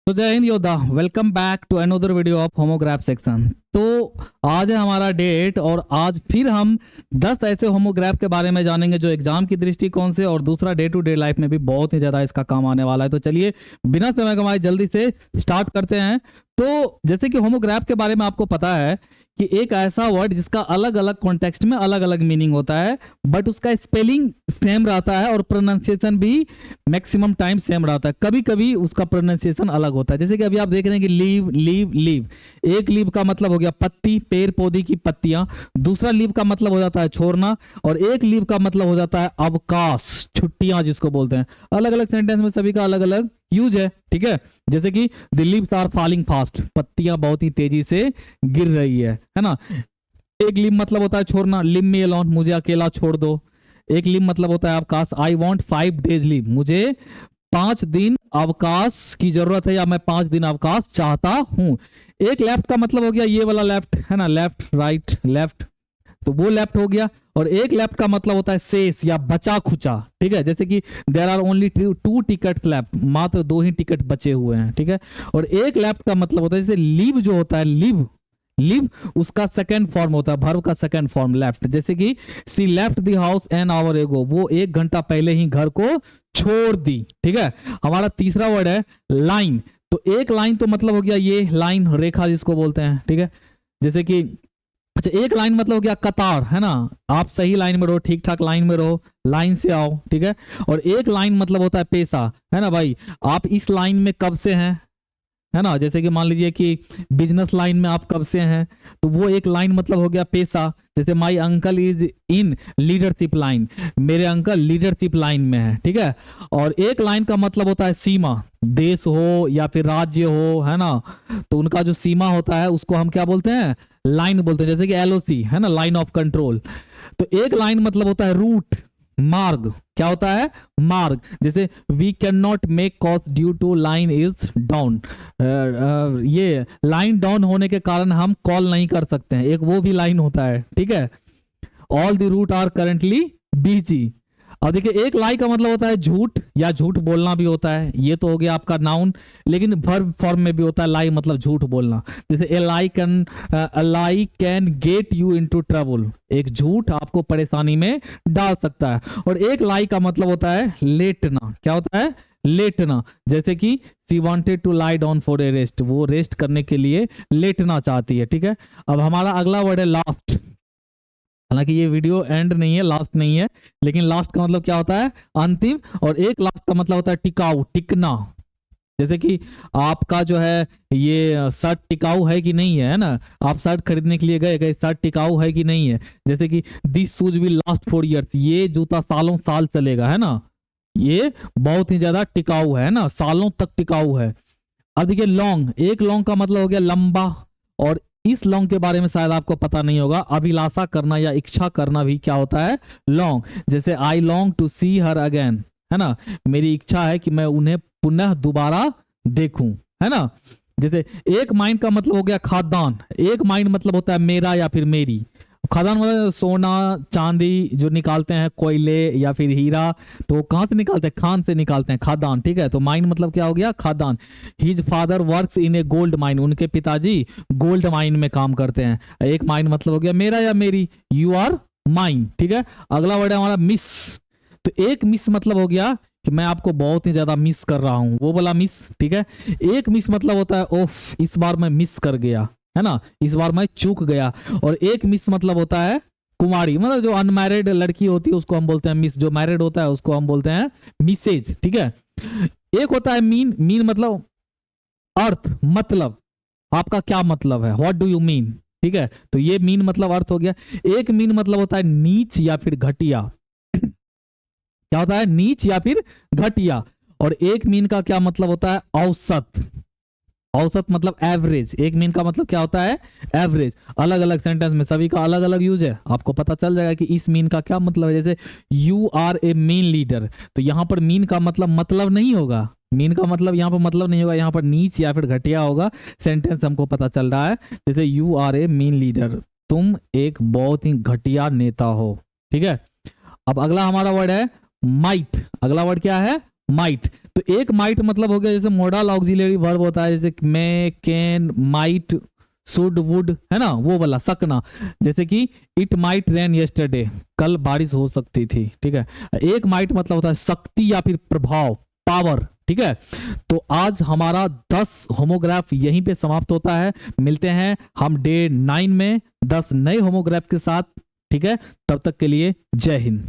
तो जय हिंद योद्धा, welcome back to another video of homograph section. तो आज है हमारा डेट और आज फिर हम 10 ऐसे होमोग्राफ के बारे में जानेंगे जो एग्जाम की दृष्टिकोण से और दूसरा डे टू डे लाइफ में भी बहुत ही ज्यादा इसका काम आने वाला है। तो चलिए बिना समय गंवाए जल्दी से स्टार्ट करते हैं। तो जैसे कि होमोग्राफ के बारे में आपको पता है कि एक ऐसा वर्ड जिसका अलग अलग कॉन्टेक्स्ट में अलग अलग मीनिंग होता है, बट उसका स्पेलिंग सेम रहता है और प्रोनाउंसिएशन भी मैक्सिमम टाइम सेम रहता है। कभी कभी उसका प्रोनाउंसिएशन अलग होता है। जैसे कि अभी आप देख रहे हैं कि लीव लीव लीव, एक लीव का मतलब हो गया पत्ती, पेड़ पौधे की पत्तियां। दूसरा लीव का मतलब हो जाता है छोड़ना और एक लीव का मतलब हो जाता है अवकाश, छुट्टियां जिसको बोलते हैं। अलग अलग सेंटेंस में सभी का अलग अलग यूज है, ठीक है। जैसे कि the leaves are falling fast, पत्तियां बहुत ही तेजी से गिर रही है ना। एक लीव मतलब होता है छोड़ना, लीव मी अलोन, मुझे अकेला छोड़ दो। एक लीव मतलब होता है अवकाश, आई वॉन्ट 5 days लीव, मुझे 5 दिन अवकाश की जरूरत है या मैं 5 दिन अवकाश चाहता हूं। एक लेफ्ट का मतलब हो गया ये वाला लेफ्ट है ना, लेफ्ट राइट लेफ्ट, तो वो लेफ्ट हो गया। और एक लेफ्ट का मतलब होता है शेष या बचा खुचा, ठीक है। जैसे कि there are only 2 tickets left, मात्र 2 ही टिकट बचे हुए हैं, ठीक है। और एक लेफ्ट का मतलब होता है जैसे लीव जो होता है, लीव लिव उसका सेकंड फॉर्म होता है, वर्ब का सेकंड फॉर्म लेफ्ट। जैसे कि she left the house an hour ago, वो 1 घंटा पहले ही घर को छोड़ दी, ठीक है। हमारा तीसरा वर्ड है लाइन। तो एक लाइन तो मतलब हो गया ये लाइन, रेखा जिसको बोलते हैं, ठीक है। जैसे कि अच्छा, एक लाइन मतलब हो गया कतार, है ना, आप सही लाइन में रहो, ठीक ठाक लाइन में रहो, लाइन से आओ, ठीक है। और एक लाइन मतलब होता है पेशा, है ना भाई, आप इस लाइन में कब से हैं, है ना। जैसे कि मान लीजिए कि बिजनेस लाइन में आप कब से हैं, तो वो एक लाइन मतलब हो गया पेशा। जैसे my uncle is in leadership line, मेरे अंकल लीडरशिप लाइन में है, ठीक है। और एक लाइन का मतलब होता है सीमा, देश हो या फिर राज्य हो, है ना, तो उनका जो सीमा होता है उसको हम क्या बोलते हैं, लाइन बोलते हैं। जैसे कि एलओसी है ना, लाइन ऑफ कंट्रोल। तो एक लाइन मतलब होता है रूट, मार्ग, क्या होता है मार्ग। जैसे we can not make call due to line is down, ये लाइन डाउन होने के कारण हम कॉल नहीं कर सकते हैं, एक वो भी लाइन होता है, ठीक है। All the route are currently busy. अब देखिए एक लाई का मतलब होता है झूठ या झूठ बोलना भी होता है, ये तो हो गया आपका नाउन, लेकिन वर्ब फॉर्म में भी होता है लाई मतलब झूठ बोलना। जैसे a lie can get you into trouble, एक झूठ आपको परेशानी में डाल सकता है। और एक लाई का मतलब होता है लेटना, क्या होता है लेटना। जैसे कि she wanted to lie down for a rest, वो रेस्ट करने के लिए लेटना चाहती है, ठीक है। अब हमारा अगला वर्ड है लास्ट। हालांकि ये वीडियो एंड नहीं है, लास्ट नहीं है, लेकिन लास्ट का मतलब क्या होता है अंतिम। और एक लास्ट का मतलब होता है टिकाऊ, टिकना। जैसे कि आपका जो है ये शर्ट टिकाऊ है कि नहीं है ना, आप शर्ट खरीदने के लिए गए, शर्ट टिकाऊ है कि नहीं है। जैसे कि this shoes will last 4 years, ये जूता सालों साल चलेगा, है ना, ये बहुत ही ज्यादा टिकाऊ है ना, सालों तक टिकाऊ है। अब देखिए लॉन्ग, एक लॉन्ग का मतलब हो गया लंबा। और इस लॉन्ग के बारे में शायद आपको पता नहीं होगा, अभिलाषा करना या इच्छा करना भी क्या होता है लॉन्ग। जैसे I long to see her again, है ना, मेरी इच्छा है कि मैं उन्हें पुनः दोबारा देखूं, है ना। जैसे एक माइंड का मतलब हो गया खादान, एक माइंड मतलब होता है मेरा या फिर मेरी। खादान मतलब सोना चांदी जो निकालते हैं, कोयले या फिर हीरा, तो कहां से निकालते हैं, खान से निकालते हैं, खादान, ठीक है। तो माइन मतलब क्या हो गया खादान। His father works in a gold mine, उनके पिताजी गोल्ड माइन में काम करते हैं। एक माइन मतलब हो गया मेरा या मेरी, यू आर माइन, ठीक है। अगला वर्ड है हमारा मिस। तो एक मिस मतलब हो गया कि मैं आपको बहुत ही ज्यादा मिस कर रहा हूं, वो बोला मिस, ठीक है। एक मिस मतलब होता है ओफ, इस बार मैं मिस कर गया, है ना, इस बार मैं चूक गया। और एक मिस मतलब होता है कुमारी, मतलब जो अनमैरिड लड़की होती है उसको हम बोलते हैं मिस, जो मैरिड होता है उसको हम बोलते हैं मिसेज, ठीक है। एक होता है मीन, मीन मतलब अर्थ, मतलब आपका क्या मतलब है, व्हाट डू यू मीन, ठीक है। तो ये मीन मतलब अर्थ हो गया। एक मीन मतलब होता है नीच या फिर घटिया, क्या होता है नीच या फिर घटिया। और एक मीन का क्या मतलब होता है औसत, औसत मतलब एवरेज। एक मीन का मतलब क्या होता है एवरेज। अलग अलग सेंटेंस में सभी का अलग अलग यूज है, आपको पता चल जाएगा कि इस मीन का क्या मतलब है। जैसे you are a mean leader, तो यहां पर मीन का मतलब नहीं होगा, मीन का मतलब यहाँ पर मतलब नहीं होगा, यहाँ पर नीच या फिर घटिया होगा। सेंटेंस हमको पता चल रहा है, जैसे you are a mean leader, तुम एक बहुत ही घटिया नेता हो, ठीक है। अब अगला हमारा वर्ड है माइट। अगला वर्ड क्या है माइट। तो एक माइट मतलब हो गया जैसे मॉडल ऑक्सिलरी वर्ब होता है, जैसे मे, कैन, माइट, शुड, वुड, है ना, वो वाला सकना। जैसे कि इट माइट रेन यस्टरडे, कल बारिश हो सकती थी, ठीक है। एक माइट मतलब होता है शक्ति या फिर प्रभाव, पावर, ठीक है। तो आज हमारा 10 होमोग्राफ यहीं पे समाप्त होता है। मिलते हैं हम डे 9 में 10 नए होमोग्राफ के साथ, ठीक है। तब तक के लिए जय हिंद।